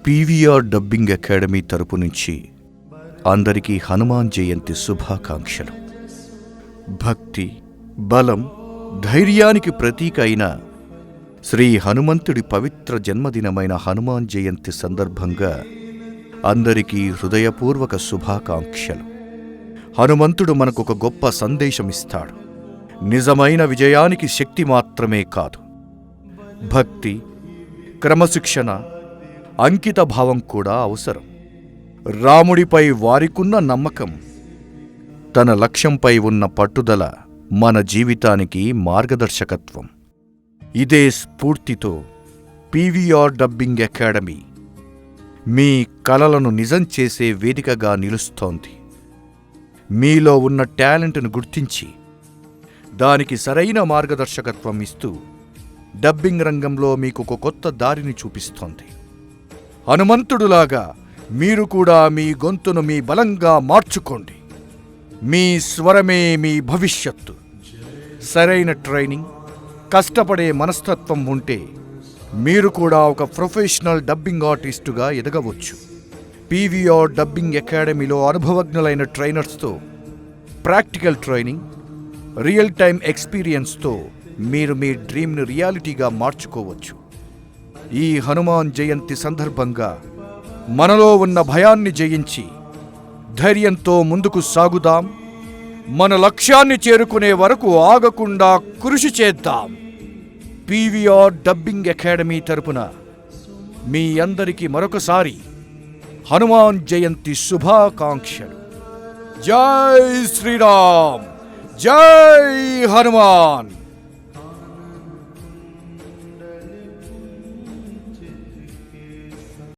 PVR dubbing academy తరపు నుంచి అందరికీ హనుమాన్ జయంతి శుభాకాంక్షలు. భక్తి, బలం, ధైర్యానికి ప్రతీక అయిన శ్రీ హనుమంతుడి పవిత్ర జన్మదినమైన హనుమాన్ జయంతి సందర్భంగా అందరికీ హృదయపూర్వక శుభాకాంక్షలు. హనుమంతుడు మనకొక గొప్ప సందేశమిస్తాడు. నిజమైన విజయానికి శక్తి మాత్రమే కాదు, భక్తి, క్రమశిక్షణ, అంకిత భావం కూడా అవసరం. రాముడిపై వారికున్న నమ్మకం, తన లక్ష్యంపై ఉన్న పట్టుదల మన జీవితానికి మార్గదర్శకత్వం. ఇదే స్ఫూర్తితో పీవీఆర్ డబ్బింగ్ అకాడమీ మీ కలలను నిజం చేసే వేదికగా నిలుస్తోంది. మీలో ఉన్న టాలెంట్ను గుర్తించి దానికి సరైన మార్గదర్శకత్వం ఇస్తూ డబ్బింగ్ రంగంలో మీకు ఒక కొత్త దారిని చూపిస్తోంది. హనుమంతుడులాగా మీరు కూడా మీ గొంతును మీ బలంగా మార్చుకోండి. మీ స్వరమే మీ భవిష్యత్తు. సరైన ట్రైనింగ్, కష్టపడే మనస్తత్వం ఉంటే మీరు కూడా ఒక ప్రొఫెషనల్ డబ్బింగ్ ఆర్టిస్టుగా ఎదగవచ్చు. పీవీఆర్ డబ్బింగ్ అకాడమీలో అనుభవజ్ఞులైన ట్రైనర్స్తో ప్రాక్టికల్ ట్రైనింగ్, రియల్ టైమ్ ఎక్స్పీరియన్స్తో మీరు మీ డ్రీమ్ని రియాలిటీగా మార్చుకోవచ్చు. ఈ హనుమాన్ జయంతి సందర్భంగా మనలో ఉన్న భయాన్ని జయించి ధైర్యంతో ముందుకు సాగుదాం. మన లక్ష్యాన్ని చేరుకునే వరకు ఆగకుండా కృషి చేద్దాం. పీవీఆర్ డబ్బింగ్ అకాడమీ తరపున మీ అందరికీ మరొకసారి హనుమాన్ జయంతి శుభాకాంక్షలు. జై శ్రీరామ్, జై హనుమాన్.